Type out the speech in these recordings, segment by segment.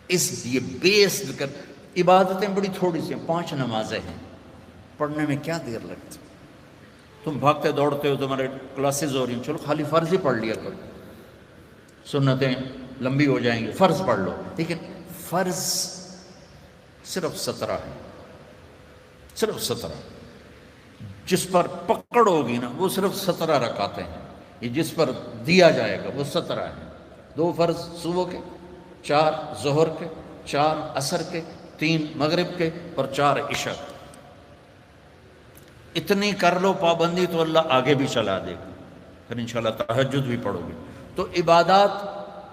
اس لیے بیس کر عبادتیں بڑی تھوڑی سی ہیں، 5 نمازیں ہیں، پڑھنے میں کیا دیر لگتی؟ تم بھاگتے دوڑتے ہو، تمہارے کلاسز ہو رہی ہیں، چلو خالی فرض ہی پڑھ لیا کرو، سنتیں لمبی ہو جائیں گی، فرض پڑھ لو. لیکن فرض صرف 17 ہے، صرف 17. جس پر پکڑ ہوگی نا وہ صرف 17 رکعتیں ہیں. یہ جس پر دیا جائے گا وہ 17 ہیں. 2 فرض صبح کے، 4 ظہر کے، 4 عصر کے، 3 مغرب کے اور 4 عشاء کے. اتنی کر لو پابندی تو اللہ آگے بھی چلا دے گا. پھر انشاءاللہ تہجد بھی پڑھو گے. تو عبادات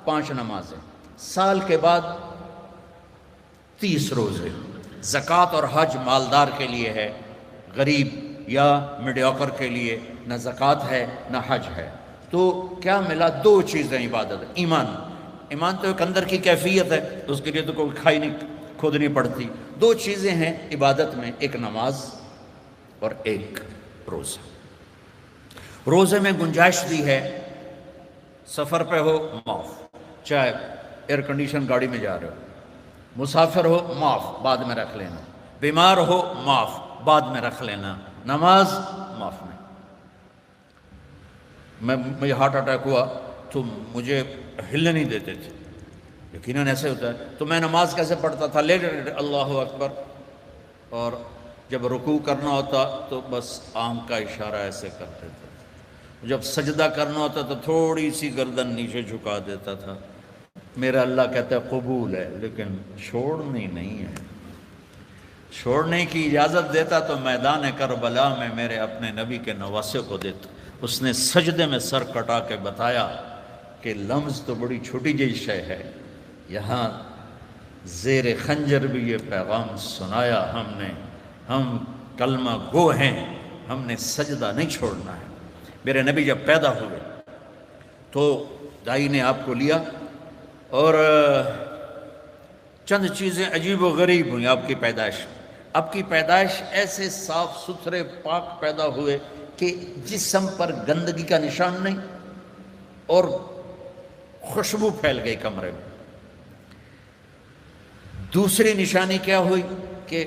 5 نمازیں، سال کے بعد 30 روزے. زکوٰۃ اور حج مالدار کے لیے ہے، غریب یا میڈیوکر کے لیے نہ زکوٰۃ ہے نہ حج ہے. تو کیا ملا؟ 2 چیزیں عبادت. ایمان تو ایک اندر کی کیفیت ہے، اس کے لیے تو کوئی کھائی نہیں کھودنی پڑتی. 2 چیزیں ہیں عبادت میں، ایک نماز اور ایک روزہ. روزے میں گنجائش دی ہے، سفر پہ ہو معاف، چاہے ایئر کنڈیشن گاڑی میں جا رہے ہو، مسافر ہو معاف بعد میں رکھ لینا، بیمار ہو معاف بعد میں رکھ لینا، نماز معاف نہیں. مجھے ہارٹ اٹیک ہوا تو مجھے ہلنے نہیں دیتے تھے، یقیناً ایسے ہوتا ہے. تو میں نماز کیسے پڑھتا تھا؟ لیٹ اللہ اکبر، اور جب رکوع کرنا ہوتا تو بس آنکھ کا اشارہ ایسے کرتے تھے. جب سجدہ کرنا ہوتا تو تھوڑی سی گردن نیچے جھکا دیتا تھا. میرا اللہ کہتا ہے قبول ہے، لیکن چھوڑنی نہیں ہے. چھوڑنے کی اجازت دیتا تو میدان کربلا میں میرے اپنے نبی کے نواسے کو دیتا. اس نے سجدے میں سر کٹا کے بتایا کہ لمز تو بڑی چھوٹی جی شے ہے، یہاں زیر خنجر بھی یہ پیغام سنایا ہم کلمہ گو ہیں، ہم نے سجدہ نہیں چھوڑنا ہے. میرے نبی جب پیدا ہوئے تو دائی نے آپ کو لیا، اور چند چیزیں عجیب و غریب ہوئیں آپ کی پیدائش. آپ کی پیدائش ایسے صاف ستھرے پاک پیدا ہوئے کہ جسم پر گندگی کا نشان نہیں، اور خوشبو پھیل گئی کمرے میں. دوسری نشانی کیا ہوئی کہ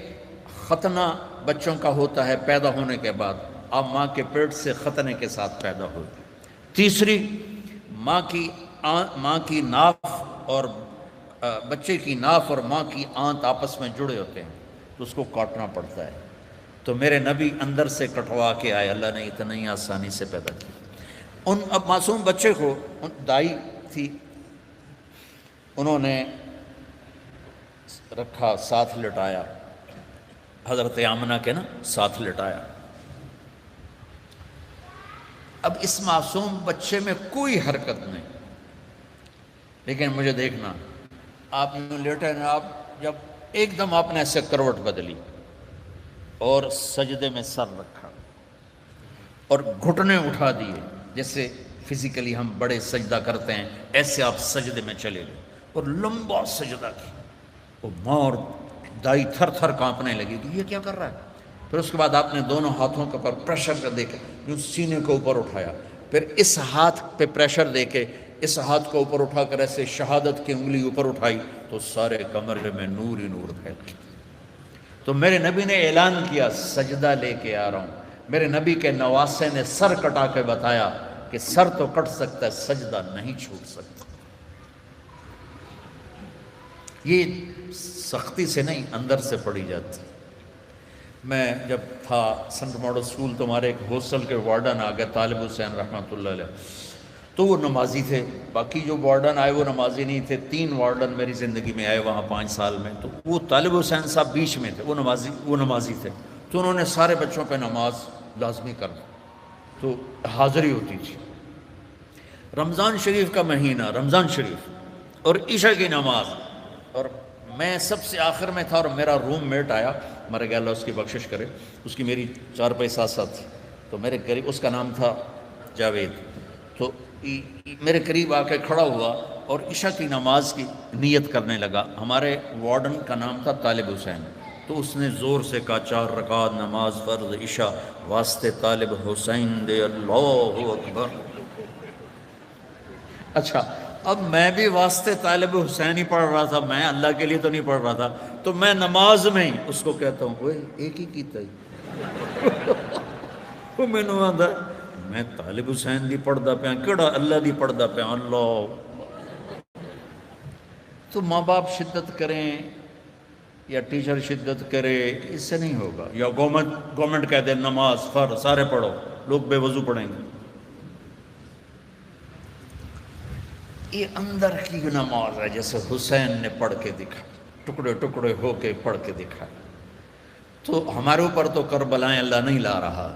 ختنہ بچوں کا ہوتا ہے پیدا ہونے کے بعد، آپ ماں کے پیٹ سے ختنے کے ساتھ پیدا ہوئی. تیسری، ماں کی ناف اور بچے کی ناف اور ماں کی آنت آپس میں جڑے ہوتے ہیں تو اس کو کاٹنا پڑتا ہے. تو میرے نبی اندر سے کٹوا کے آئے، اللہ نے اتنا ہی آسانی سے پیدا کیا. ان اب معصوم بچے کو دائی تھی، انہوں نے رکھا، ساتھ لٹایا، حضرت آمنہ کے ساتھ لٹایا. اب اس معصوم بچے میں کوئی حرکت نہیں، لیکن مجھے دیکھنا، آپ لیٹے نا، آپ جب ایک دم آپ نے ایسے کروٹ بدلی اور سجدے میں سر رکھا اور گھٹنے اٹھا دیے، جیسے فزیکلی ہم بڑے سجدہ کرتے ہیں ایسے آپ سجدے میں چلے گئے اور لمبا سجدہ کیا. وہ ماں اور دائی تھر تھر کانپنے لگی کہ یہ کیا کر رہا ہے. پھر اس کے بعد آپ نے دونوں ہاتھوں کے اوپر پریشر کر دے کے یوں سینے کو اوپر اٹھایا، پھر اس ہاتھ پہ پریشر دے کے اس ہاتھ کو اوپر اٹھا کر ایسے شہادت کی انگلی اوپر اٹھائی تو سارے کمرے میں نور ہی نور پھیل گیا. تو میرے نبی نے اعلان کیا سجدہ لے کے آ رہا ہوں. میرے نبی کے نواسے نے سر کٹا کے بتایا کہ سر تو کٹ سکتا ہے، سجدہ نہیں چھوٹ سکتا. یہ سختی سے نہیں، اندر سے پڑھی جاتی. میں جب تھا سنٹ ماڈل اسکول تو ہمارے ایک ہاسٹل کے وارڈن آ گئے، طالب حسین رحمۃ اللہ علیہ، تو وہ نمازی تھے. باقی جو وارڈن آئے وہ نمازی نہیں تھے. 3 وارڈن میری زندگی میں آئے وہاں 5 سال میں، تو وہ طالب حسین صاحب بیچ میں تھے، وہ نمازی تھے. تو انہوں نے سارے بچوں پہ نماز لازمی کر دی، تو حاضری ہوتی تھی. رمضان شریف کا مہینہ، رمضان شریف اور عشاء کی نماز، اور میں سب سے آخر میں تھا، اور میرا روم میٹ آیا، مر گیا اللہ اس کی بخشش کرے، اس کی میری 4 پیسہ ساتھ تھی، تو میرے قریب، اس کا نام تھا جاوید، تو میرے قریب آ کے کھڑا ہوا اور عشاء کی نماز کی نیت کرنے لگا. ہمارے وارڈن کا نام تھا طالب حسین، تو اس نے زور سے کہا 4 رکعت نماز فرض عشاء واسطے طالب حسین دے، اللہ اکبر. اچھا، اب میں بھی واسطے طالب حسین ہی پڑھ رہا تھا، میں اللہ کے لیے تو نہیں پڑھ رہا تھا، تو میں نماز میں ہی اس کو کہتا ہوں وہ ایک ہی کیتا ہی وہ میں نے آدھا میں طالب حسین دی پڑھدا پیا کیڑا اللہ دی پڑھدا پیا اللہ۔ تو ماں باپ شدت کریں یا ٹیچر شدت کرے اس سے نہیں ہوگا، یا گورنمنٹ کہہ دے نماز فرض سارے پڑھو، لوگ بے وضو پڑھیں گے۔ یہ اندر کی نماز ہے جیسے حسین نے پڑھ کے دکھا، ٹکڑے ٹکڑے ہو کے پڑھ کے دکھا۔ تو ہمارے اوپر تو کربلائیں اللہ نہیں لا رہا،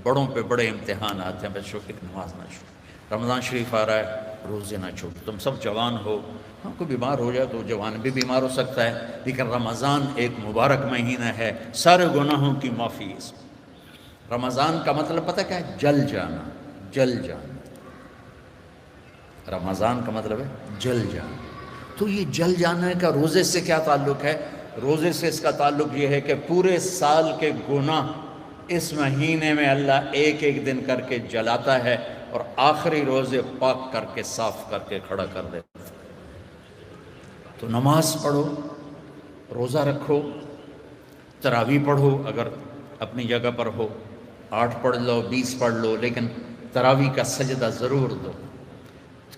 بڑوں پہ بڑے امتحان آتے ہیں، بچوں کی نماز نہ چھوڑو، رمضان شریف آ رہا ہے روزے نہ چھوڑو، تم سب جوان ہو، ہاں کوئی بیمار ہو جائے تو جوان بھی بیمار ہو سکتا ہے، لیکن رمضان ایک مبارک مہینہ ہے، سارے گناہوں کی معافی اس میں۔ رمضان کا مطلب پتہ کیا ہے؟ جل جانا، جل جانا۔ رمضان کا مطلب ہے جل جانا۔ تو یہ جل جانے کا روزے سے کیا تعلق ہے؟ روزے سے اس کا تعلق یہ ہے کہ پورے سال کے گناہ اس مہینے میں اللہ ایک ایک دن کر کے جلاتا ہے اور آخری روزے پاک کر کے صاف کر کے کھڑا کر دیتا ہے۔ تو نماز پڑھو، روزہ رکھو، تراویح پڑھو اگر اپنی جگہ پر ہو، 8 پڑھ لو 20 پڑھ لو، لیکن تراویح کا سجدہ ضرور دو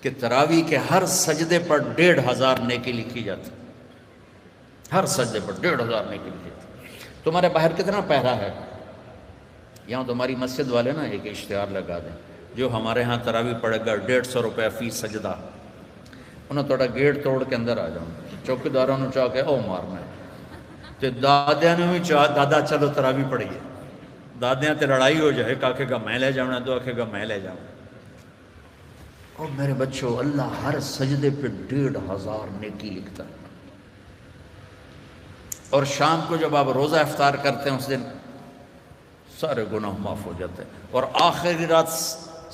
کہ تراویح کے ہر سجدے پر 1500 نیکی لکھی جاتی، ہر سجدے پر 1500 نیکی لکھی جاتی۔ تمہارے باہر کتنا پہرا ہے؟ یہاں تمہاری مسجد والے نا ایک اشتہار لگا دیں، جو ہمارے ہاں تراویح پڑھے گا 150 روپے فی سجدہ، انہوں تھوڑا گیٹ توڑ کے اندر آ جاؤں، چوکیداروں نے چاہ کے او مارنا ہے تے دادیاں نے بھی چاہ دادا چلو تراویح پڑھیے، دادیاں تے لڑائی ہو جائے، ایک آکھے گا میں لے جاؤں، دو آکھے گا میں لے جاؤں۔ اور میرے بچوں اللہ ہر سجدے پہ 1500 نیکی لکھتا ہے۔ اور شام کو جب آپ روزہ افطار کرتے ہیں اس دن سارے گناہ معاف ہو جاتے ہیں، اور آخری رات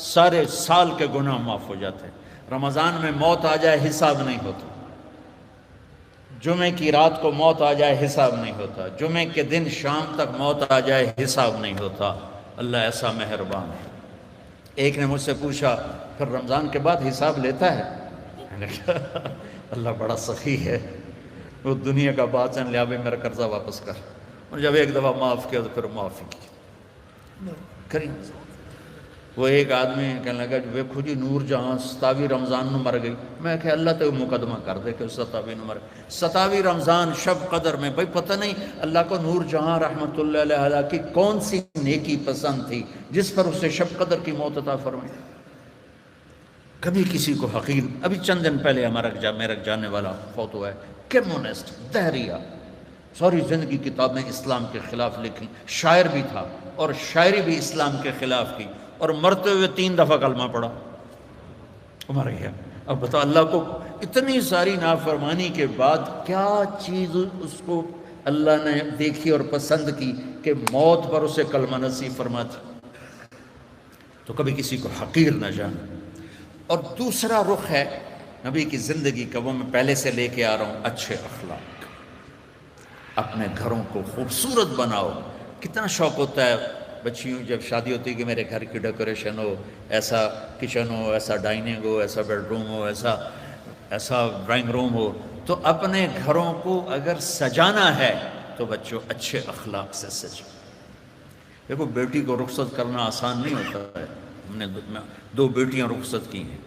سارے سال کے گناہ معاف ہو جاتے ہیں۔ رمضان میں موت آ جائے حساب نہیں ہوتا، جمعے کی رات کو موت آ جائے حساب نہیں ہوتا، جمعے کے دن شام تک موت آ جائے حساب نہیں ہوتا۔ اللہ ایسا مہربان ہے۔ ایک نے مجھ سے پوچھا پھر رمضان کے بعد حساب لیتا ہے؟ میں نے کہا اللہ بڑا سخی ہے، وہ دنیا کا بادشاہ لیا بھی میرا قرضہ واپس کر، اور جب ایک دفعہ معاف کیا تو پھر معافی کی کریں۔ وہ ایک آدمی کہنے لگا ویکھو جی نور جہاں 27 رمضان نو مر گئی، میں کہ اللہ تو مقدمہ کر دے کہ 27 نو مر 27 رمضان شب قدر میں، بھائی پتہ نہیں اللہ کو نور جہاں رحمت اللہ علیہ کی کون سی نیکی پسند تھی جس پر اسے شب قدر کی موت عطا فرمائی۔ کبھی کسی کو حقیر، ابھی چند دن پہلے ہمارا میرا جاننے والا فوت ہوا ہے، کمیونسٹ دہریہ، ساری زندگی کتابیں اسلام کے خلاف لکھی، شاعر بھی تھا اور شاعری بھی اسلام کے خلاف کی، اور مرتے ہوئے 3 دفعہ کلمہ پڑھا، مر گیا۔ اب بتا اللہ کو اتنی ساری نافرمانی کے بعد کیا چیز اس کو اللہ نے دیکھی اور پسند کی کہ موت پر اسے کلمہ نصیب فرماتی۔ تو کبھی کسی کو حقیر نہ جانا۔ اور دوسرا رخ ہے نبی کی زندگی کا، وہ میں پہلے سے لے کے آ رہا ہوں، اچھے اخلاق۔ اپنے گھروں کو خوبصورت بناؤ۔ کتنا شوق ہوتا ہے بچیوں جب شادی ہوتی ہے کہ میرے گھر کی ڈیکوریشن ہو، ایسا کچن ہو، ایسا ڈائننگ ہو، ایسا بیڈ روم ہو، ایسا ڈرائنگ روم ہو۔ تو اپنے گھروں کو اگر سجانا ہے تو بچوں اچھے اخلاق سے سجاؤ۔ دیکھو بیٹی کو رخصت کرنا آسان نہیں ہوتا ہے، ہم نے 2 بیٹیاں رخصت کی ہیں۔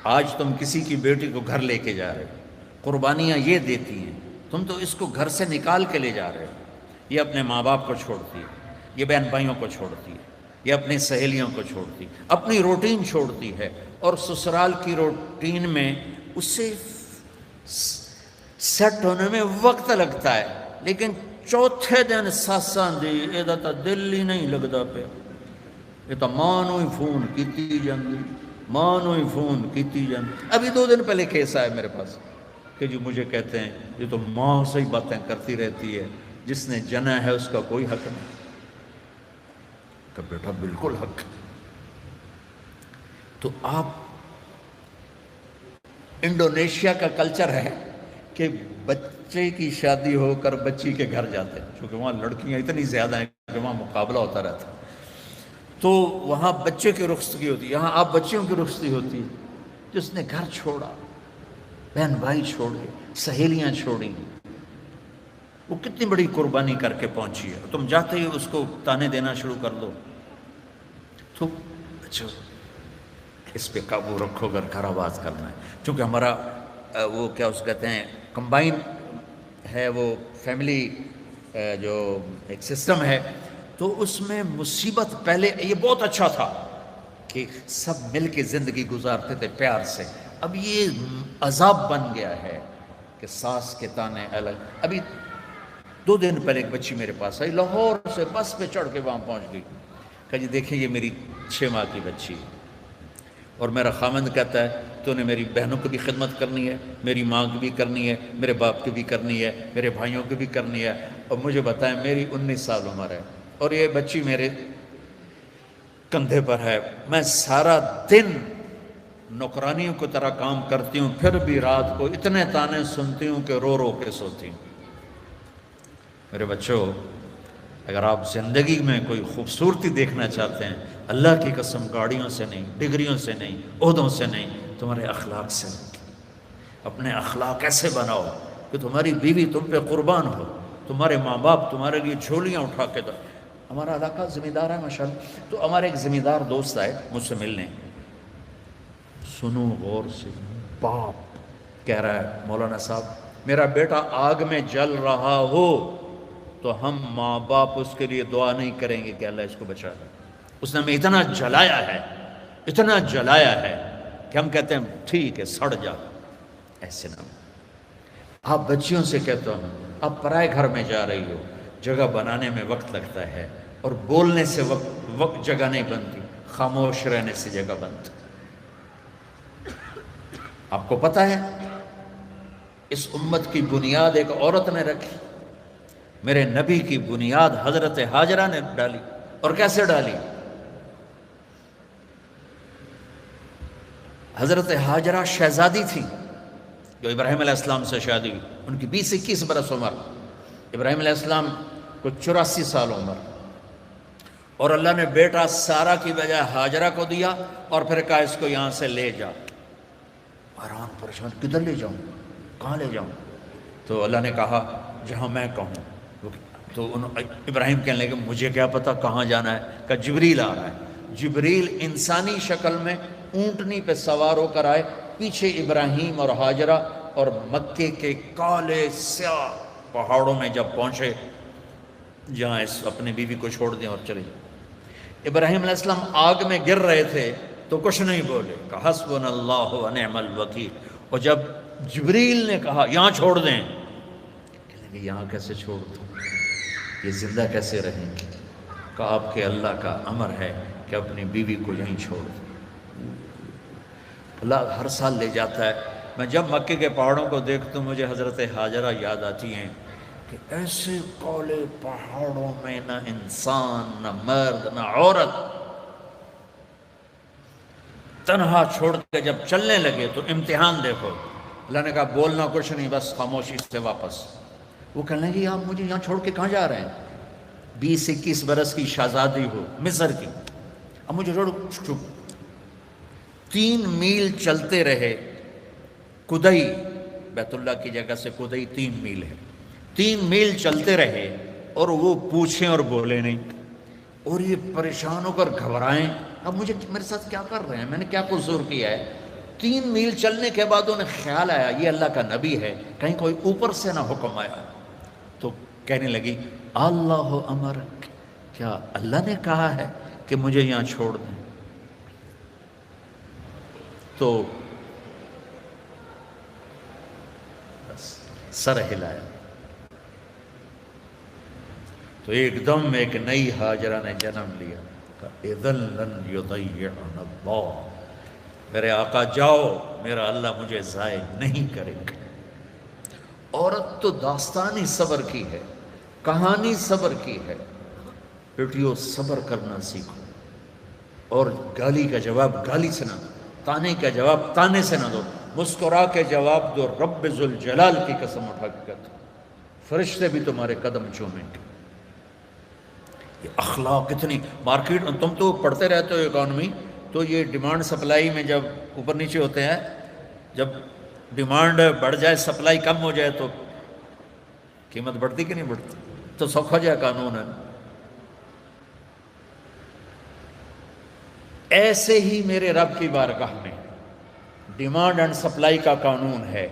آج تم کسی کی بیٹی کو گھر لے کے جا رہے ہو، قربانیاں یہ دیتی ہیں، تم تو اس کو گھر سے نکال کے لے جا رہے ہو۔ یہ اپنے ماں باپ کو چھوڑتی ہے، یہ بہن بھائیوں کو چھوڑتی ہے، یہ اپنی سہیلیوں کو چھوڑتی ہے، اپنی روٹین چھوڑتی ہے، اور سسرال کی روٹین میں اسے سیٹ ہونے میں وقت لگتا ہے، لیکن چوتھے دن ساساں دی ایدہ تا دل ہی نہیں لگدا پیا، یہ تو ماں نو ہی فون کیتی جاندی، ماں نو ہی فون کیتی جاندی۔ ابھی 2 دن پہلے کیس آیا میرے پاس کہ جی مجھے کہتے ہیں یہ تو ماں سے ہی باتیں کرتی رہتی ہے، جس نے جنا ہے اس کا کوئی حق نہیں۔ کہ بیٹا بالکل حق۔ تو آپ انڈونیشیا کا کلچر ہے کہ بچے کی شادی ہو کر بچی کے گھر جاتے ہیں، چونکہ وہاں لڑکیاں اتنی زیادہ ہیں کہ وہاں مقابلہ ہوتا رہتا ہے، تو وہاں بچے کی رخصتی ہوتی ہے، یہاں آپ بچیوں کی رخصتی ہوتی ہے۔ جس نے گھر چھوڑا، بہن بھائی چھوڑے، سہیلیاں چھوڑی، وہ کتنی بڑی قربانی کر کے پہنچی ہے، تم جاتے ہی اس کو تانے دینا شروع کر دو تو اچھا اس پہ قابو رکھو اگر گھر آباد کرنا ہے. چونکہ ہمارا وہ کیا اس کہتے ہیں کمبائن ہے، وہ فیملی جو ایک سسٹم ہے، تو اس میں مصیبت پہلے یہ بہت اچھا تھا کہ سب مل کے زندگی گزارتے تھے پیار سے. اب یہ عذاب بن گیا ہے کہ ساس کے تانے الگ. ابھی 2 دن پہلے ایک بچی میرے پاس آئی، لاہور سے بس پہ چڑھ کے وہاں پہنچ گئی. کہا جی دیکھیں یہ میری 6 ماہ کی بچی ہے، اور میرا خامند کہتا ہے تو نے میری بہنوں کی بھی خدمت کرنی ہے، میری ماں کی بھی کرنی ہے، میرے باپ کی بھی کرنی ہے، میرے بھائیوں کی بھی کرنی ہے. اور مجھے بتائیں میری 19 سال عمر ہے اور یہ بچی میرے کندھے پر ہے. میں سارا دن نوکرانیوں کی طرح کام کرتی ہوں، پھر بھی رات کو اتنے تانے سنتی ہوں کہ رو رو کے سوتی ہوں. میرے بچوں، اگر آپ زندگی میں کوئی خوبصورتی دیکھنا چاہتے ہیں، اللہ کی قسم گاڑیوں سے نہیں، ڈگریوں سے نہیں، عہدوں سے نہیں، تمہارے اخلاق سے. اپنے اخلاق ایسے بناؤ کہ تمہاری بیوی تم پہ قربان ہو، تمہارے ماں باپ تمہارے لیے جھولیاں اٹھا کے دو. ہمارا علاقہ زمیندار ہے ماشاءاللہ، تو ہمارے ایک زمیندار دوست آئے مجھ سے ملنے. سنو غور سے، باپ کہہ رہا ہے مولانا صاحب میرا بیٹا آگ میں جل رہا ہو تو ہم ماں باپ اس کے لیے دعا نہیں کریں گے کہ اللہ اس کو بچا لے. اس نے ہمیں اتنا جلایا ہے، اتنا جلایا ہے کہ ہم کہتے ہیں ٹھیک ہے سڑ جا. ایسے نہ آپ بچیوں سے کہتے ہو آپ پرائے گھر میں جا رہی ہو، جگہ بنانے میں وقت لگتا ہے اور بولنے سے وقت جگہ نہیں بنتی، خاموش رہنے سے جگہ بنتی. آپ کو پتہ ہے اس امت کی بنیاد ایک عورت نے رکھی. میرے نبی کی بنیاد حضرت ہاجرہ نے ڈالی. اور کیسے ڈالی؟ حضرت ہاجرہ شہزادی تھی جو ابراہیم علیہ السلام سے شادی ہوئی. ان کی 20-21 برس عمر، ابراہیم علیہ السلام کو 84 سال عمر. اور اللہ نے بیٹا سارا کی بجائے ہاجرہ کو دیا اور پھر کہا اس کو یہاں سے لے جا. حیران پریشان کدھر لے جاؤں، کہاں لے جاؤں؟ تو اللہ نے کہا جہاں میں کہوں. تو ابراہیم کہنے لگے مجھے کیا پتا کہاں جانا ہے. کہ جبریل آ رہا ہے. جبریل انسانی شکل میں اونٹنی پہ سوار ہو کر آئے، پیچھے ابراہیم اور ہاجرہ، اور مکے کے کالے سیاہ پہاڑوں میں جب پہنچے جہاں اس اپنی بیوی کو چھوڑ دیں اور چلے. ابراہیم علیہ السلام آگ میں گر رہے تھے تو کچھ نہیں بولے، کہ حسبنا اللہ و نعم الوکیل. اور جب جبریل نے کہا یہاں چھوڑ دیں، کہنے لگے یہاں کیسے چھوڑ دوں، یہ زندہ کیسے رہیں گے؟ کہ آپ کے اللہ کا امر ہے کہ اپنی بیوی کو یہیں چھوڑ دیں. اللہ ہر سال لے جاتا ہے. میں جب مکے کے پہاڑوں کو دیکھتا ہوں مجھے حضرت ہاجرہ یاد آتی ہیں کہ ایسے کالے پہاڑوں میں نہ انسان، نہ مرد، نہ عورت، تنہا چھوڑ کے جب چلنے لگے تو امتحان دیکھو. اللہ نے کہا بولنا کچھ نہیں، بس خاموشی سے واپس. وہ کہنے لگے آپ مجھے یہاں چھوڑ کے کہاں جا رہے ہیں؟ 20-21 برس کی شہزادی ہو مصر کی، اب مجھے چھوڑ. 3 میل چلتے رہے. کدئی بیت اللہ کی جگہ سے کدئی 3 میل ہے. 3 میل چلتے رہے اور وہ پوچھیں اور بولے نہیں. اور یہ پریشان ہو کر گھبرائیں اب مجھے میرے ساتھ کیا کر رہے ہیں، میں نے کیا قصور کیا ہے. 3 میل چلنے کے بعد انہیں خیال آیا یہ اللہ کا نبی ہے، کہیں کوئی اوپر سے نہ حکم آیا. تو کہنے لگی اللہ امر، کیا اللہ نے کہا ہے کہ مجھے یہاں چھوڑ دیں؟ تو بس سر ہلایا. تو ایک دم ایک نئی ہاجرہ نے جنم لیا. اذن لن یضیعنا اللہ، میرے آقا جاؤ، میرا اللہ مجھے ضائع نہیں کرے گا. عورت تو داستانی صبر کی ہے، کہانی صبر کی ہے. بیٹیوں صبر کرنا سیکھو، اور گالی کا جواب گالی سے نہ دو، تانے کا جواب تانے سے نہ دو. مسکرا کے جواب دو. رب ذوالجلال کی قسم اٹھا کے کہتا ہوں فرشتے بھی تمہارے قدم چومیں گے. یہ اخلاق اتنی مارکیٹ، تم تو پڑھتے رہتے ہو اکانومی، تو یہ ڈیمانڈ سپلائی میں جب اوپر نیچے ہوتے ہیں، جب ڈیمانڈ بڑھ جائے سپلائی کم ہو جائے تو قیمت بڑھتی کہ نہیں بڑھتی؟ تو سوکھا جائے قانون ہے۔ ایسے ہی میرے رب کی بارگاہ میں ڈیمانڈ اینڈ سپلائی کا قانون ہے۔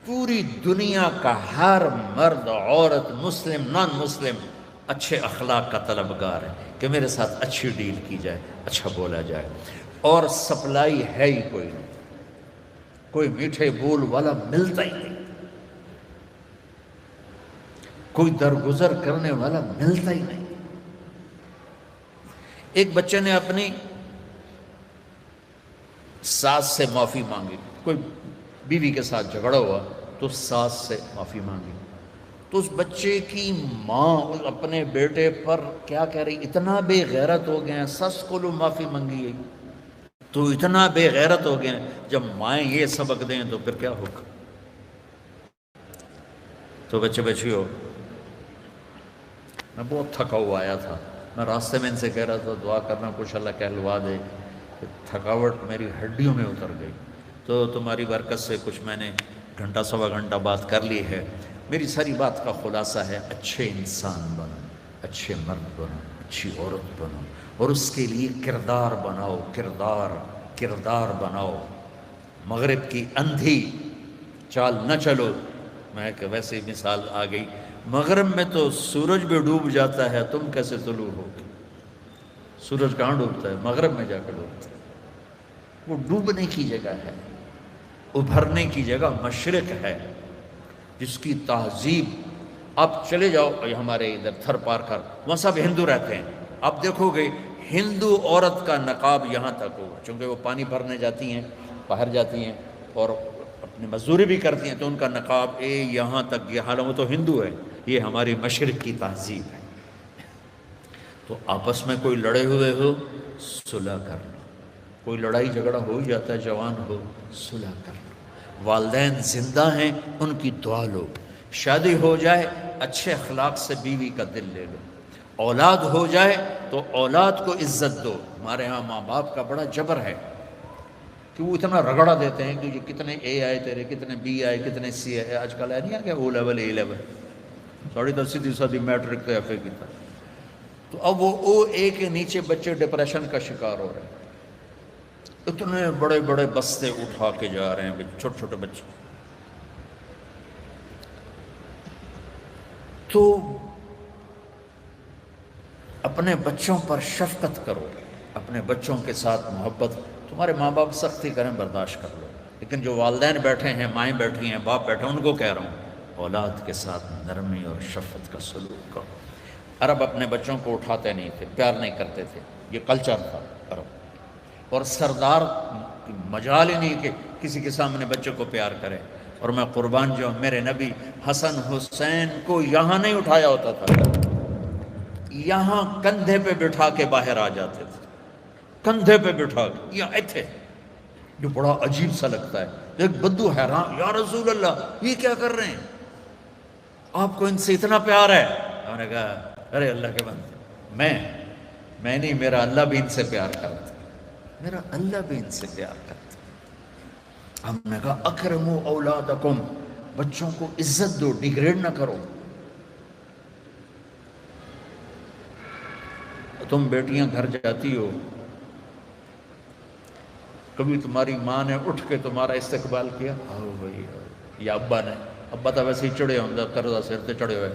پوری دنیا کا ہر مرد، عورت، مسلم، نان مسلم اچھے اخلاق کا طلبگار ہے کہ میرے ساتھ اچھی ڈیل کی جائے، اچھا بولا جائے، اور سپلائی ہے ہی کوئی نہیں، کوئی میٹھے بول والا ملتا ہی نہیں، کوئی درگزر کرنے والا ملتا ہی نہیں۔ ایک بچے نے اپنی ساس سے معافی مانگی، کوئی بیوی کے ساتھ جھگڑا ہوا تو ساس سے معافی مانگی، تو اس بچے کی ماں اپنے بیٹے پر کیا کہہ رہی، اتنا بے غیرت ہو گئے ہیں، سس کو لو معافی مانگی ہے تو اتنا بے غیرت ہو گئے ہیں۔ جب مائیں یہ سبق دیں تو پھر کیا ہوگا؟ تو بچے بچیوں، میں بہت تھکا ہوا آیا تھا، میں راستے میں ان سے کہہ رہا تھا دعا کرنا کچھ اللہ کہلوا دے، تھکاوٹ میری ہڈیوں میں اتر گئی، تو تمہاری برکت سے کچھ میں نے گھنٹہ سوا گھنٹہ بات کر لی ہے۔ میری ساری بات کا خلاصہ ہے، اچھے انسان بنو، اچھے مرد بنو، اچھی عورت بنو، اور اس کے لیے کردار بناؤ، کردار بناؤ۔ مغرب کی اندھی چال نہ چلو۔ میں کہ ویسے مثال آ گئی، مغرب میں تو سورج بھی ڈوب جاتا ہے، تم کیسے طلوع ہوگے؟ سورج کہاں ڈوبتا ہے؟ مغرب میں جا کر ڈوبتا ہے۔ وہ ڈوبنے کی جگہ ہے، ابھرنے کی جگہ مشرق ہے، جس کی تہذیب، آپ چلے جاؤ ہمارے ادھر تھر پار کر، وہاں سب ہندو رہتے ہیں، آپ دیکھو گے ہندو عورت کا نقاب یہاں تک ہوگا، چونکہ وہ پانی بھرنے جاتی ہیں، باہر جاتی ہیں اور اپنی مزدوری بھی کرتی ہیں، تو ان کا نقاب یہاں تک، یہ حالانکہ وہ تو ہندو ہے، یہ ہماری مشرق کی تہذیب ہے۔ تو آپس میں کوئی لڑے ہوئے ہو، صلح کر لو، کوئی لڑائی جھگڑا ہو ہی جاتا ہے، جوان ہو، صلح کر لو، والدین زندہ ہیں ان کی دعا لو، شادی ہو جائے اچھے اخلاق سے بیوی کا دل لے لو، اولاد ہو جائے تو اولاد کو عزت دو۔ ہمارے ہاں ماں باپ کا بڑا جبر ہے کہ وہ اتنا رگڑا دیتے ہیں کہ یہ کتنے اے آئے تیرے، کتنے بی آئے، کتنے سی آئے، آج کل ہے نہیں آ گیا او لیول اے لیول، 10.5% میٹرک تو ایف اے کی تھا، تو اب وہ او اے کے نیچے بچے ڈپریشن کا شکار ہو رہے ہیں، اتنے بڑے بڑے بستے اٹھا کے جا رہے ہیں چھوٹے چھوٹے بچے۔ تو اپنے بچوں پر شفقت کرو، اپنے بچوں کے ساتھ محبت، تمہارے ماں باپ سختی کریں برداشت کر لو، لیکن جو والدین بیٹھے ہیں، مائیں بیٹھی ہیں، باپ بیٹھے ہیں، ان کو کہہ رہا ہوں اولاد کے ساتھ نرمی اور شفقت کا سلوک کرو۔ عرب اپنے بچوں کو اٹھاتے نہیں تھے، پیار نہیں کرتے تھے، یہ کلچر تھا عرب، اور سردار مجال ہی نہیں کہ کسی کے سامنے بچے کو پیار کرے۔ اور میں قربان جو میرے نبی حسن حسین کو یہاں نہیں اٹھایا ہوتا تھا، یہاں کندھے پہ بٹھا کے باہر آ جاتے تھے، کندھے پہ بٹھا کے یہاں تھے، جو بڑا عجیب سا لگتا ہے۔ ایک بدو حیران، یا رسول اللہ یہ کیا کر رہے ہیں، آپ کو ان سے اتنا پیار ہے؟ انہوں نے کہا ارے اللہ کے بندے، میں نہیں، میرا اللہ بھی ان سے پیار کرتا، میرا اللہ بھی ان سے پیار کرتا۔ ہم نے کہا اکرموا اولادکم، بچوں کو عزت دو، ڈیگریڈ نہ کرو۔ تم بیٹیاں گھر جاتی ہو، کبھی تمہاری ماں نے اٹھ کے تمہارا استقبال کیا؟ آؤ بھائی، یا ابا نے؟ ابا تو ویسے ہی چڑھے ہوں، قرضہ سر تے چڑھے ہوئے،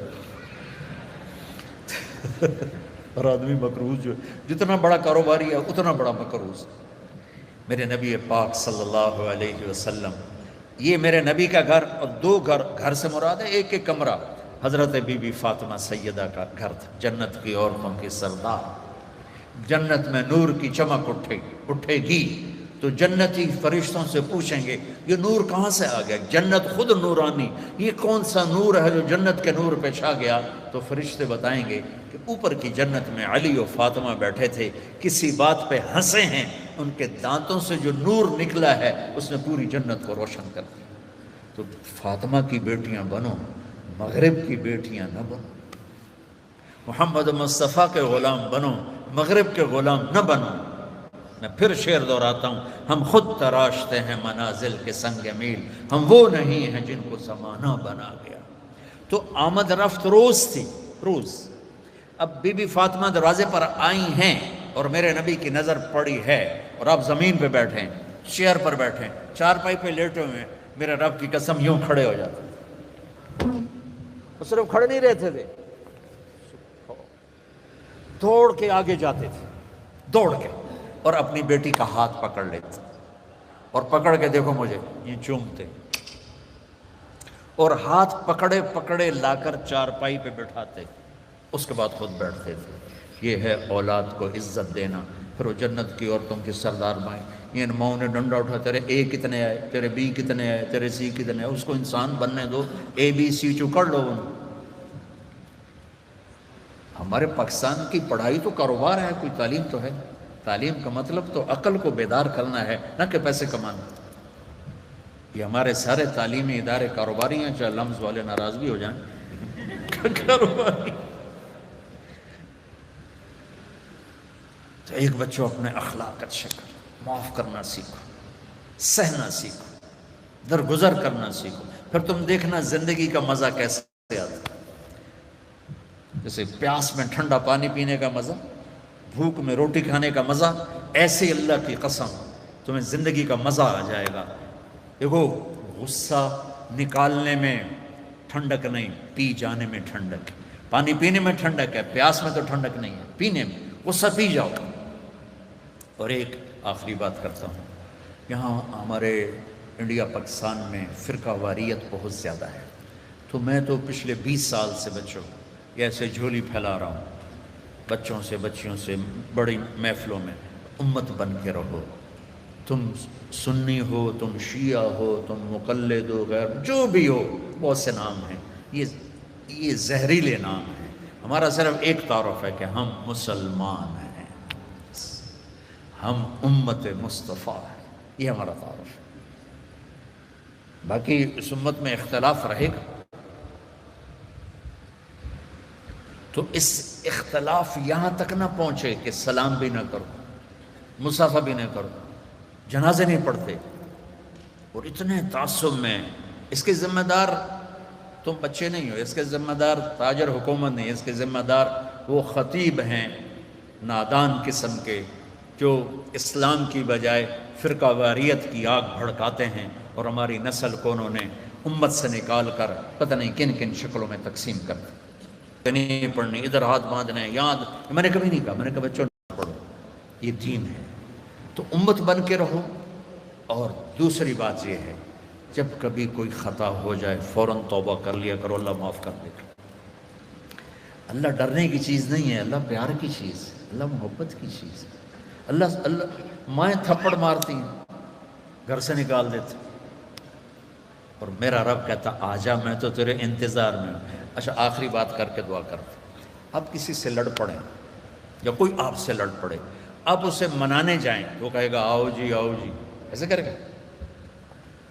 اور آدمی مقروض جو جتنا بڑا کاروباری ہے اتنا بڑا مقروض۔ میرے نبی پاک صلی اللہ علیہ وسلم، یہ میرے نبی کا گھر، اور دو گھر سے مراد ہے ایک ایک کمرہ، حضرت بی بی فاطمہ سیدہ کا گھر تھا، جنت کی عورتوں کی سردار۔ جنت میں نور کی چمک اٹھے گی تو جنتی فرشتوں سے پوچھیں گے یہ نور کہاں سے آ گیا؟ جنت خود نورانی، یہ کون سا نور ہے جو جنت کے نور پہ چھا گیا؟ تو فرشتے بتائیں گے کہ اوپر کی جنت میں علی و فاطمہ بیٹھے تھے، کسی بات پہ ہنسے ہیں، ان کے دانتوں سے جو نور نکلا ہے اس نے پوری جنت کو روشن کر دیا۔ تو فاطمہ کی بیٹیاں بنو، مغرب کی بیٹیاں نہ بنو، محمد مصطفیٰ کے غلام بنو، مغرب کے غلام نہ بنو۔ میں پھر شعر دہراتا ہوں، ہم خود تراشتے ہیں منازل کے سنگ میل، ہم وہ نہیں ہیں جن کو زمانہ بنا گیا۔ تو آمد رفت روز تھی، روز۔ اب بی بی فاطمہ دروازے پر آئی ہیں اور میرے نبی کی نظر پڑی ہے، اور آپ زمین پہ بیٹھے ہیں، چیئر پر بیٹھے ہیں، چارپائی پہ لیٹے ہوئے ہیں، میرے رب کی قسم یوں کھڑے ہو جاتے، وہ صرف کھڑے نہیں رہتے تھے، دوڑ کے آگے جاتے تھے، دوڑ کے، اور اپنی بیٹی کا ہاتھ پکڑ لیتے، اور پکڑ کے دیکھو مجھے یہ چومتے، اور ہاتھ پکڑے پکڑے لا کر چارپائی پہ بٹھاتے، اس کے بعد خود بیٹھتے تھے۔ یہ ہے اولاد کو عزت دینا۔ پھر وہ جنت کی عورتوں کی سردار مائیں، ان ماؤں نے ڈنڈا اٹھا، تیرے اے کتنے آئے، تیرے بی کتنے آئے، تیرے سی کتنے آئے، اس کو انسان بننے دو، اے بی سی چکڑ لو ان۔ ہمارے پاکستان کی پڑھائی تو کاروبار ہے، کوئی تعلیم تو ہے؟ تعلیم کا مطلب تو عقل کو بیدار کرنا ہے، نہ کہ پیسے کمانا۔ یہ ہمارے سارے تعلیمی ادارے کاروباری ہیں، چاہے لمز والے ناراض بھی ہو جائیں، کاروباری۔ تو ایک بچوں اپنے اخلاق اچھے کر، معاف کرنا سیکھو، سہنا سیکھو، درگزر کرنا سیکھو، پھر تم دیکھنا زندگی کا مزہ کیسے آتا ہے۔ جیسے پیاس میں ٹھنڈا پانی پینے کا مزہ، بھوک میں روٹی کھانے کا مزہ، ایسے اللہ کی قسم تمہیں زندگی کا مزہ آ جائے گا۔ دیکھو غصہ نکالنے میں ٹھنڈک نہیں، پی جانے میں ٹھنڈک ہے۔ پانی پینے میں ٹھنڈک ہے، پیاس میں تو ٹھنڈک نہیں ہے، پینے میں غصہ پی جاؤ۔ اور ایک آخری بات کرتا ہوں، یہاں ہمارے انڈیا پاکستان میں فرقہ واریت بہت زیادہ ہے، تو میں تو پچھلے 20 سال سے بچوں یہ ایسے جھولی پھیلا رہا ہوں بچوں سے، بچیوں سے، بڑی محفلوں میں، امت بن کے رہو۔ تم سنی ہو، تم شیعہ ہو، تم مقلد ہو، غیر جو بھی ہو، بہت سے نام ہیں، یہ زہریلے نام ہیں۔ ہمارا صرف ایک تعارف ہے کہ ہم مسلمان ہیں، ہم امت مصطفیٰ ہیں، یہ ہمارا تعارف ہے۔ باقی اس امت میں اختلاف رہے گا، تو اس اختلاف یہاں تک نہ پہنچے کہ سلام بھی نہ کرو، مصافحہ بھی نہ کرو، جنازے نہیں پڑھتے، اور اتنے تعصب میں۔ اس کے ذمہ دار تم بچے نہیں ہو، اس کے ذمہ دار تاجر حکومت نہیں، اس کے ذمہ دار وہ خطیب ہیں نادان قسم کے، جو اسلام کی بجائے فرقہ واریت کی آگ بھڑکاتے ہیں، اور ہماری نسل کو انہوں نے امت سے نکال کر پتہ نہیں کن کن شکلوں میں تقسیم کر دی۔ نہیں پڑھنی، ادھر ہاتھ باندھنے، یاد، میں نے کبھی نہیں کہا، میں نے کہا بچوں نہ پڑھو، یہ دین ہے۔ تو امت بن کے رہو۔ اور دوسری بات یہ ہے، جب کبھی کوئی خطا ہو جائے فوراً توبہ کر لیا کرو، اللہ معاف کر دے گا۔ اللہ ڈرنے کی چیز نہیں ہے، اللہ پیار کی چیز ہے، اللہ محبت کی چیز ہے۔ اللہ مائیں تھپڑ مارتی ہیں، گھر سے نکال دیتے، اور میرا رب کہتا آجا، میں تو تیرے انتظار میں ہوں۔ اچھا آخری بات کر کے دعا کرتے، آپ کسی سے لڑ پڑیں یا کوئی آپ سے لڑ پڑے، آپ اسے منانے جائیں تو وہ کہے گا آؤ جی آؤ جی، ایسے کرے گا؟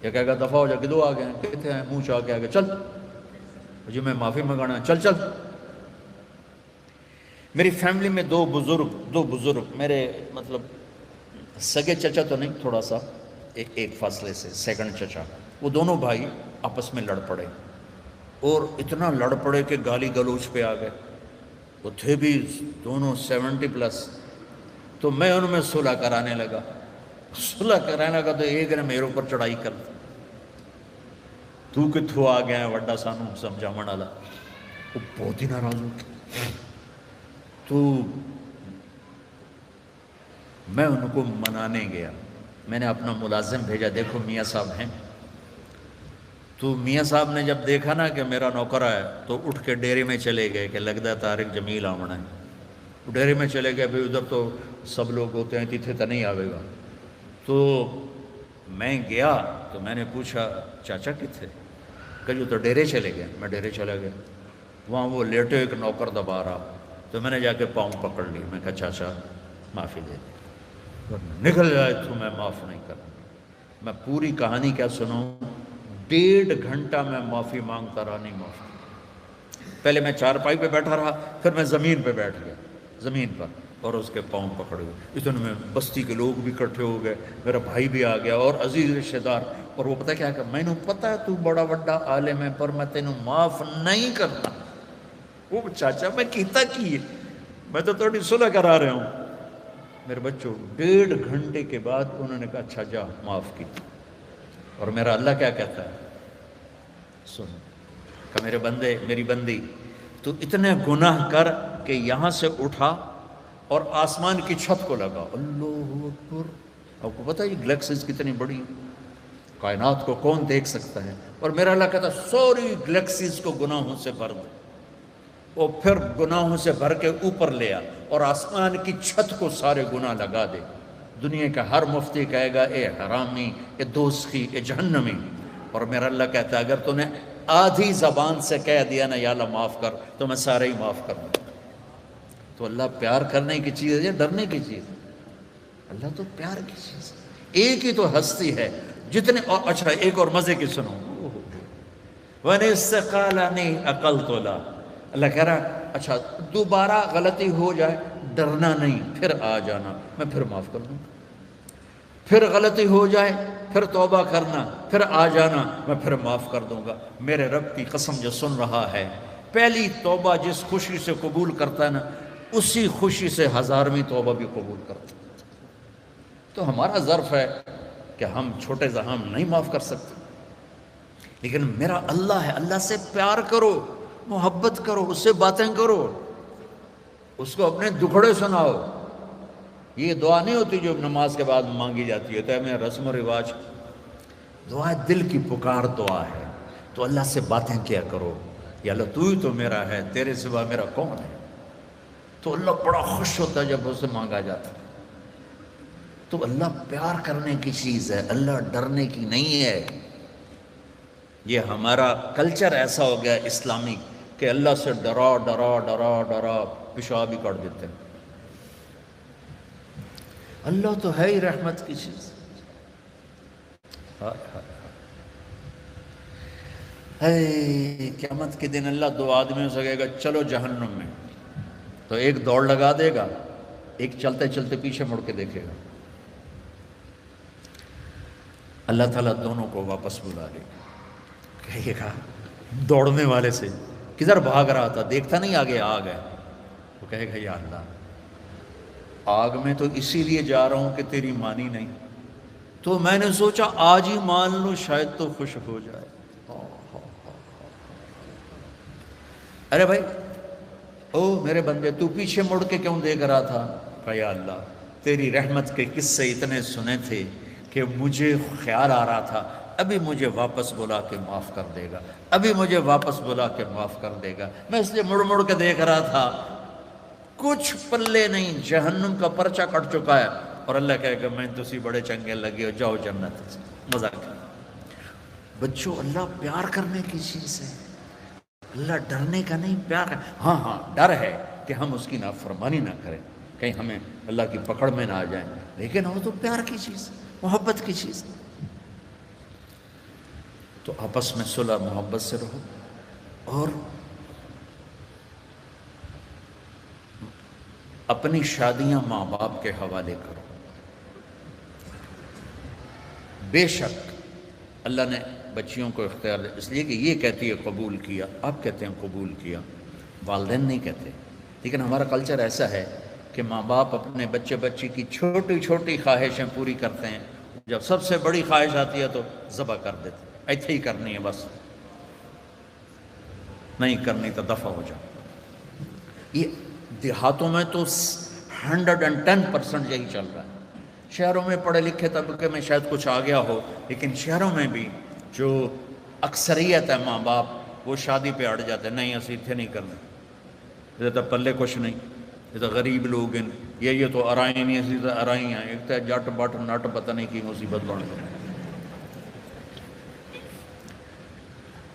یا کہے گا دفعہ ہو جا، کدو آ گئے ہیں، کہتے ہیں منہ چاہ کے آ گئے، چل جی میں معافی منگانا، چل چل۔ میری فیملی میں دو بزرگ میرے مطلب سگے چچا تو نہیں، تھوڑا سا ایک فاصلے سے سیکنڈ چچا، وہ دونوں بھائی آپس میں لڑ پڑے، اور اتنا لڑ پڑے کہ گالی گلوچ پہ آ گئے۔ وہ تھے بھی دونوں 70+، تو میں ان میں صلح کرانے لگا، تو ایک نے میرے اوپر چڑھائی کر دی، تو کتھوں آ گیا ہے وڈا سانو سمجھاون والا۔ وہ بہت ہی ناراض ہو گیا، تو میں ان کو منانے گیا، میں نے اپنا ملازم بھیجا، دیکھو میاں صاحب ہیں۔ تو میاں صاحب نے جب دیکھا نا کہ میرا نوکر ہے، تو اٹھ کے ڈیرے میں چلے گئے کہ لگتا ہے طارق جمیل آمنا ہے۔ ڈیرے میں چلے گئے، بھئی ادھر تو سب لوگ ہوتے ہیں، تیتھے تو نہیں آوے گا۔ تو میں گیا تو میں نے پوچھا چاچا کتھے؟ کہ جو تو ڈیرے چلے گئے۔ میں ڈیرے چلا گیا، وہاں وہ لیٹے ایک نوکر دبا رہا، تو میں نے جا کے پاؤں پکڑ لی، میں کہا چاچا معافی دے دے، نکل جائے تو میں معاف نہیں کروں۔ میں پوری کہانی کیا سناؤں، 1.5 گھنٹہ میں معافی مانگتا رہا، نہیں معاف۔ پہلے میں چارپائی پہ بیٹھا رہا، پھر میں زمین پہ بیٹھ گیا، زمین پر اور اس کے پاؤں پکڑ گئے. اتنے میں بستی کے لوگ بھی اکٹھے ہو گئے, میرا بھائی بھی آ گیا اور عزیز رشتہ دار. اور وہ پتہ کیا کہ میں نے پتا تو بڑا بڑا عالم ہے پر میں تینوں معاف نہیں کرتا. وہ چاچا میں کیتا کی ہے, میں تو تھوڑی صلح کرا رہا ہوں. میرے بچوں 1.5 گھنٹے کے بعد انہوں نے کہا اچھا جا معاف کی. اور میرا اللہ کیا کہتا ہے, سن کہ میرے بندے میری بندی تو اتنے گناہ کر کہ یہاں سے اٹھا اور آسمان کی چھت کو لگا. اللہ اکبر. آپ کو پتہ ہے یہ گلیکسیز کتنی بڑی, کائنات کو کون دیکھ سکتا ہے. اور میرا اللہ کہتا ہے سوری گلیکسیز کو گناہوں سے بھر دے. وہ پھر گناہوں سے بھر کے اوپر لے آ اور آسمان کی چھت کو سارے گناہ لگا دے. دنیا کا ہر مفتی کہے گا اے حرامی, اے دوزخی, اے جہنمی. اور میرا اللہ کہتا ہے اگر تو نے آدھی زبان سے کہہ دیا نا یا اللہ معاف کر, تو میں سارے ہی معاف کر دوں. تو اللہ پیار کرنے کی چیز ہے یا ڈرنے کی چیز ہے؟ اللہ تو پیار کی چیز ہے. ایک ہی تو ہستی ہے جتنے. اور اچھا ایک اور مزے کی سنو, وَنِسْتَقَالَنِي أَقَلْتُ لَا. اللہ کہہ رہا اچھا دوبارہ غلطی ہو جائے ڈرنا نہیں, پھر آ جانا میں پھر معاف کر دوں. پھر غلطی ہو جائے پھر توبہ کرنا, پھر آ جانا میں پھر معاف کر دوں گا. میرے رب کی قسم جو سن رہا ہے, پہلی توبہ جس خوشی سے قبول کرتا ہے نا, اسی خوشی سے 1000ویں توبہ بھی قبول کرتا ہے. تو ہمارا ظرف ہے کہ ہم چھوٹے زحام نہیں معاف کر سکتے, لیکن میرا اللہ ہے. اللہ سے پیار کرو, محبت کرو, اس سے باتیں کرو, اس کو اپنے دکھڑے سناؤ. یہ دعا نہیں ہوتی جو نماز کے بعد مانگی جاتی ہے, تو ہے میں رسم و رواج. دعا دل کی پکار دعا ہے. تو اللہ سے باتیں کیا کرو, یا اللہ تو ہی تو میرا ہے, تیرے سوا میرا کون ہے. تو اللہ بڑا خوش ہوتا ہے جب اسے مانگا جاتا ہے. تو اللہ پیار کرنے کی چیز ہے, اللہ ڈرنے کی نہیں ہے. یہ ہمارا کلچر ایسا ہو گیا اسلامی کہ اللہ سے ڈرا ڈرا ڈرا ڈرا پیشاب ہی کر دیتے ہیں. اللہ تو ہے ہی رحمت کی چیز. قیامت کے دن اللہ 2 آدمیوں سے کہے گا چلو جہنم میں, تو ایک دوڑ لگا دے گا, ایک چلتے چلتے پیچھے مڑ کے دیکھے گا. اللہ تعالیٰ دونوں کو واپس بلا لے گا. کہے گا دوڑنے والے سے کدھر بھاگ رہا تھا, دیکھتا نہیں آگے آگ ہے. وہ کہے گا یا اللہ آگ میں تو اسی لیے جا رہا ہوں کہ تیری مانی نہیں, تو میں نے سوچا آج ہی مان لوں شاید تو خوش ہو جائے. ارے بھائی او میرے بندے تو پیچھے مڑ کے کیوں دیکھ رہا تھا؟ کہ یا اللہ تیری رحمت کے قصے اتنے سنے تھے کہ مجھے خیال آ رہا تھا ابھی مجھے واپس بلا کے معاف کر دے گا, ابھی مجھے واپس بلا کے معاف کر دے گا. میں اس لیے مڑ مڑ کے دیکھ رہا تھا, کچھ پلے نہیں, جہنم کا پرچہ کٹ چکا ہے. اور اللہ کہے گا میں تسی بڑے چنگے لگے ہو, جاؤ جنت. مزاق. بچوں اللہ پیار کرنے کی چیز ہے, اللہ ڈرنے کا نہیں, پیار. ہاں ڈر ہے کہ ہم اس کی نافرمانی نہ کریں, کہیں ہمیں اللہ کی پکڑ میں نہ آ جائیں, لیکن وہ تو پیار کی چیز, محبت کی چیز. تو آپس میں صلح محبت سے رہو اور اپنی شادیاں ماں باپ کے حوالے کرو. بے شک اللہ نے بچیوں کو اختیار دیا, اس لیے کہ یہ کہتی ہے قبول کیا, آپ کہتے ہیں قبول کیا, والدین نہیں کہتے. لیکن ہمارا کلچر ایسا ہے کہ ماں باپ اپنے بچے بچی کی چھوٹی چھوٹی خواہشیں پوری کرتے ہیں, جب سب سے بڑی خواہش آتی ہے تو ذبح کر دیتے ہیں. ایسے ہی کرنی ہے بس, نہیں کرنی تو دفع ہو جاؤ. یہ دیہاتوں میں تو 110% یہی چل رہا ہے. شہروں میں پڑھے لکھے طبقے میں شاید کچھ آ گیا ہو, لیکن شہروں میں بھی جو اکثریت ہے ماں باپ وہ شادی پہ اڑ جاتے ہیں, نہیں اسی اتنے نہیں کرنا, یہ تو پلے کچھ نہیں, یہ تو غریب لوگ ہیں, یہ تو ارائیں نہیں, اسی تو ارائیں ہیں, ایک تو جٹ بٹ نٹ پتہ نہیں کی مصیبت بڑھ گئی.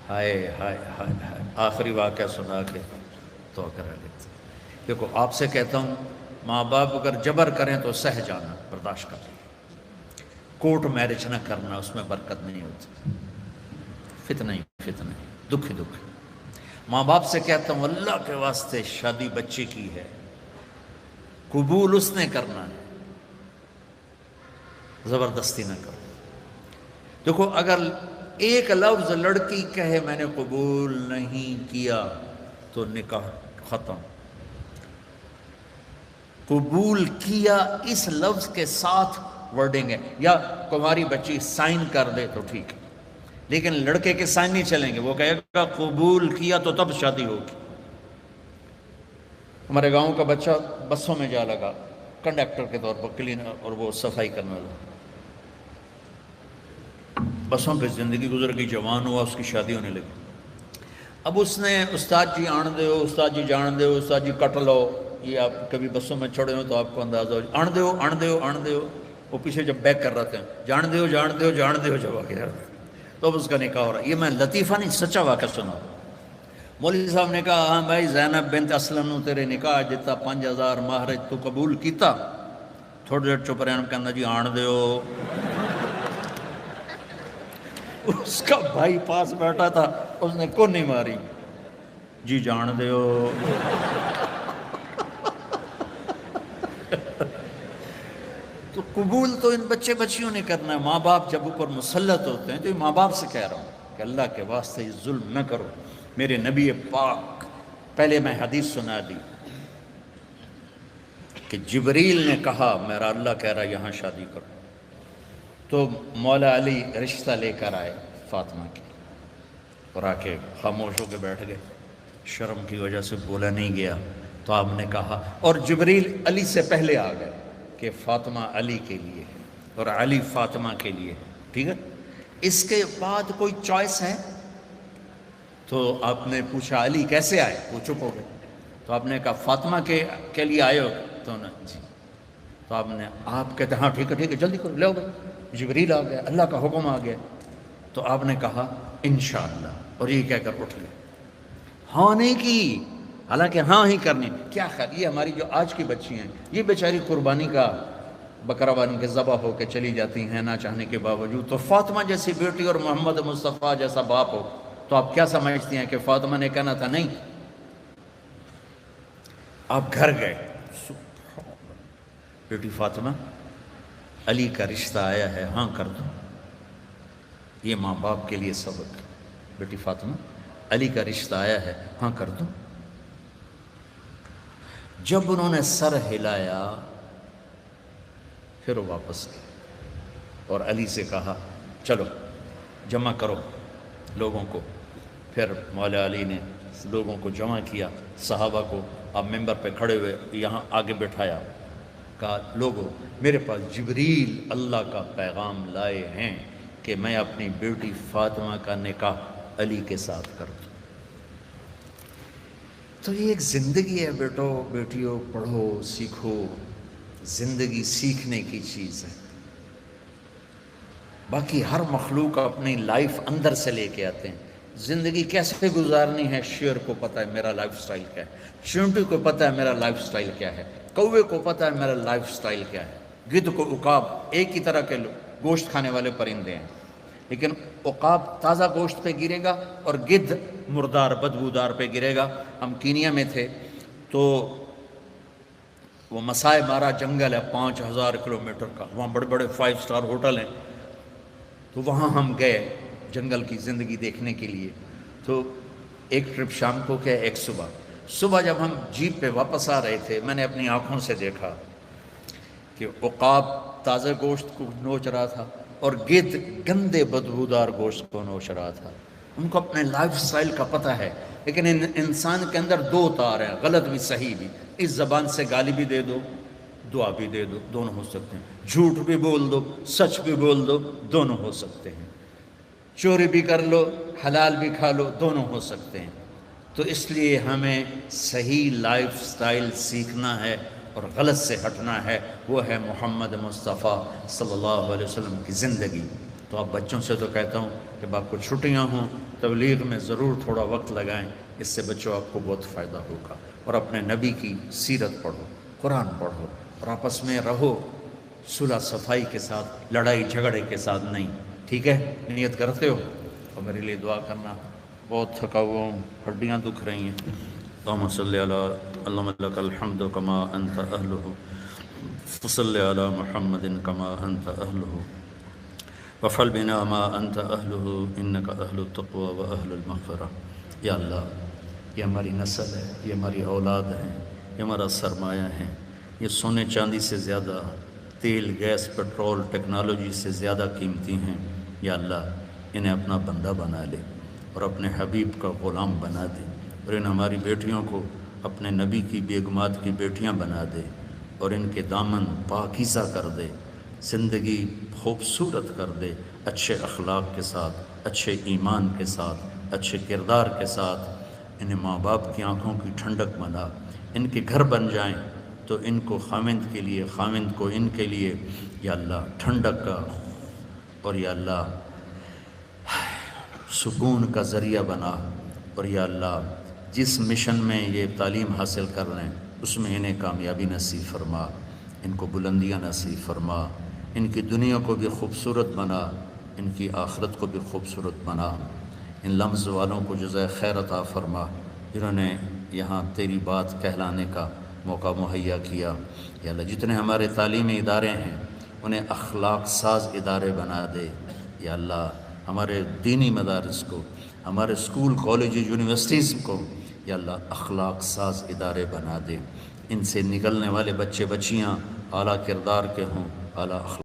ہائے ہائے ہائے ہائے. آخری واقعہ سنا کے تو کرا لیتے. دیکھو آپ سے کہتا ہوں ماں باپ اگر جبر کریں تو سہ جانا, برداشت کر لیں. کورٹ میرج نہ کرنا, اس میں برکت نہیں ہوتی, فتنہ ہی فتنہ, دکھ ہی دکھ. ماں باپ سے کہتا ہوں اللہ کے واسطے شادی بچے کی ہے, قبول اس نے کرنا ہے، زبردستی نہ کرو۔ دیکھو اگر ایک لفظ لڑکی کہے میں نے قبول نہیں کیا تو نکاح ختم۔ قبول کیا اس لفظ کے ساتھ ورڈنگ ہے، یا تمہاری بچی سائن کر دے تو ٹھیک ہے، لیکن لڑکے کے سائن نہیں چلیں گے، وہ کہے گا قبول کیا تو تب شادی ہوگی۔ ہمارے گاؤں کا بچہ بسوں میں جا لگا کنڈکٹر کے طور پر، کلینر اور وہ صفائی کرنے والا، بسوں پہ زندگی گزر گئی، جوان ہوا، اس کی شادی ہونے لگی۔ اب اس نے استاد جی آن دیو، استاد جی جان دیو، استاد جی کٹ لو، یہ آپ کبھی بسوں میں چڑھے ہو تو آپ کو اندازہ ہو، آن دیو آن دیو آن دیو، وہ پیچھے جب بیک کر رہے تھے جان دیو جان دیو جان دیو، جب آگے تو اب اس کا نکاح ہو رہا ہے۔ یہ میں لطیفہ نہیں، سچا واقعہ سنا۔ مولوی صاحب نے کہا ہاں بھائی زینب بنت اسلم نو تیرے نکاح جتا 5000 مہر تو قبول کیتا؟ تھوڑی دیر چپ رہے، کہنا جی آن دیو۔ اس کا بھائی پاس بیٹھا تھا، اس نے کو نہیں ماری، جی جان دیو۔ تو قبول تو ان بچے بچیوں نے کرنا ہے، ماں باپ جب اوپر مسلط ہوتے ہیں۔ تو یہ ماں باپ سے کہہ رہا ہوں کہ اللہ کے واسطے یہ ظلم نہ کرو۔ میرے نبی پاک، پہلے میں حدیث سنا دی کہ جبریل نے کہا میرا اللہ کہہ رہا یہاں شادی کرو، تو مولا علی رشتہ لے کر آئے فاطمہ کی، اور آ کے خاموش ہو کے بیٹھ گئے، شرم کی وجہ سے بولا نہیں گیا۔ تو آپ نے کہا، اور جبریل علی سے پہلے آ گئے کہ فاطمہ علی کے لیے ہے اور علی فاطمہ کے لیے ہے، ٹھیک ہے۔ اس کے بعد کوئی چوائس ہے؟ تو آپ نے پوچھا علی کیسے آئے؟ وہ چپ ہو گئے۔ تو آپ نے کہا فاطمہ کے لیے آئے ہو؟ تو جی۔ تو آپ کہتے ہاں ٹھیک ہے جلدی کرو، لے گئے، جبریل آ گیا، اللہ کا حکم آ گیا۔ تو آپ نے کہا انشاءاللہ، اور یہ کہہ کر اٹھ گئے، ہاں نہیں کی، حالانکہ ہاں ہی کرنی۔ کیا خیال، یہ ہماری جو آج کی بچی ہیں، یہ بیچاری قربانی کا بکرا بن کے ذبح ہو کے چلی جاتی ہیں نہ چاہنے کے باوجود، تو فاطمہ جیسی بیٹی اور محمد مصطفیٰ جیسا باپ ہو تو آپ کیا سمجھتی ہیں کہ فاطمہ نے کہنا تھا نہیں؟ آپ گھر گئے، بیٹی فاطمہ علی کا رشتہ آیا ہے، ہاں کر دو۔ یہ ماں باپ کے لیے سبق، بیٹی فاطمہ علی کا رشتہ آیا ہے، ہاں کر دو۔ جب انہوں نے سر ہلایا پھر وہ واپس گئے اور علی سے کہا چلو جمع کرو لوگوں کو۔ پھر مولا علی نے لوگوں کو جمع کیا، صحابہ کو آپ ممبر پہ کھڑے ہوئے یہاں آگے بٹھایا، کہا لوگوں میرے پاس جبریل اللہ کا پیغام لائے ہیں کہ میں اپنی بیٹی فاطمہ کا نکاح علی کے ساتھ کر دوں۔ تو یہ ایک زندگی ہے بیٹو بیٹیوں، پڑھو سیکھو، زندگی سیکھنے کی چیز ہے۔ باقی ہر مخلوق اپنی لائف اندر سے لے کے آتے ہیں، زندگی کیسے گزارنی ہے شیر کو پتہ ہے میرا لائف سٹائل کیا ہے، چونٹی کو پتہ ہے میرا لائف سٹائل کیا ہے، کوے کو پتہ ہے میرا لائف سٹائل کیا ہے، گدھ کو عقاب ایک ہی طرح کے گوشت کھانے والے پرندے ہیں، لیکن عقاب تازہ گوشت پہ گرے گا اور گدھ مردار بدبودار پہ گرے گا۔ ہم کینیا میں تھے تو وہ مسائے مارا جنگل ہے 5000 کلومیٹر کا، وہاں بڑے بڑے 5 سٹار ہوٹل ہیں، تو وہاں ہم گئے جنگل کی زندگی دیکھنے کے لیے۔ تو ایک ٹرپ شام کو کیا ایک صبح جب ہم جیپ پہ واپس آ رہے تھے میں نے اپنی آنکھوں سے دیکھا کہ عقاب تازہ گوشت کو نوچ رہا تھا اور گدھ گندے بدبودار گوشت کو نوچ رہا تھا۔ ان کو اپنے لائف سٹائل کا پتہ ہے، لیکن انسان کے اندر 2 تار ہیں، غلط بھی صحیح بھی۔ اس زبان سے گالی بھی دے دو، دعا بھی دے دو، دونوں ہو سکتے ہیں، جھوٹ بھی بول دو، سچ بھی بول دو، دونوں ہو سکتے ہیں، چوری بھی کر لو، حلال بھی کھا لو، دونوں ہو سکتے ہیں۔ تو اس لیے ہمیں صحیح لائف سٹائل سیکھنا ہے اور غلط سے ہٹنا ہے، وہ ہے محمد مصطفیٰ صلی اللہ علیہ وسلم کی زندگی۔ تو آپ بچوں سے تو کہتا ہوں کہ آپ کو چھٹیاں ہوں تبلیغ میں ضرور تھوڑا وقت لگائیں، اس سے بچوں آپ کو بہت فائدہ ہوگا، اور اپنے نبی کی سیرت پڑھو، قرآن پڑھو، اور آپس میں رہو صلح صفائی کے ساتھ، لڑائی جھگڑے کے ساتھ نہیں، ٹھیک ہے؟ نیت کرتے ہو؟ اور میرے لیے دعا کرنا، بہت تھکا ہوا ہوں، ہڈیاں دکھ رہی ہیں۔ اللہم صلی علی اللهم لك الحمد كما أنت أهله فصل على محمد كما أنت أهله وفعل بنا ما أنت أهله إنك أهل التقوى وأهل المغفرة. یا اللہ یہ ہماری نسل ہے، یہ ہماری اولاد ہے، یہ ہمارا سرمایہ ہے، یہ سونے چاندی سے زیادہ، تیل گیس پیٹرول ٹیکنالوجی سے زیادہ قیمتی ہیں. یا اللہ انہیں اپنا بندہ بنا لے اور اپنے حبیب کا غلام بنا دے، اور ان ہماری بیٹیوں کو اپنے نبی کی بیگمات کی بیٹیاں بنا دے، اور ان کے دامن پاکیزہ کر دے، زندگی خوبصورت کر دے، اچھے اخلاق کے ساتھ، اچھے ایمان کے ساتھ، اچھے کردار کے ساتھ. انہیں ماں باپ کی آنکھوں کی ٹھنڈک بنا، ان کے گھر بن جائیں تو ان کو خاوند کے لیے، خاوند کو ان کے لیے یا اللہ ٹھنڈک کا اور یا اللہ سکون کا ذریعہ بنا. اور یا اللہ جس مشن میں یہ تعلیم حاصل کر رہے ہیں اس میں انہیں کامیابی نصیب فرما، ان کو بلندیاں نصیب فرما، ان کی دنیا کو بھی خوبصورت بنا، ان کی آخرت کو بھی خوبصورت بنا. ان لمز والوں کو جزائے خیر عطا فرما جنہوں نے یہاں تیری بات کہلانے کا موقع مہیا کیا. یا اللہ جتنے ہمارے تعلیمی ادارے ہیں انہیں اخلاق ساز ادارے بنا دے. یا اللہ ہمارے دینی مدارس کو، ہمارے اسکول کالج یونیورسٹیز کو یا اللہ اخلاق ساز ادارے بنا دے. ان سے نکلنے والے بچے بچیاں اعلیٰ کردار کے ہوں، اعلیٰ اخلاق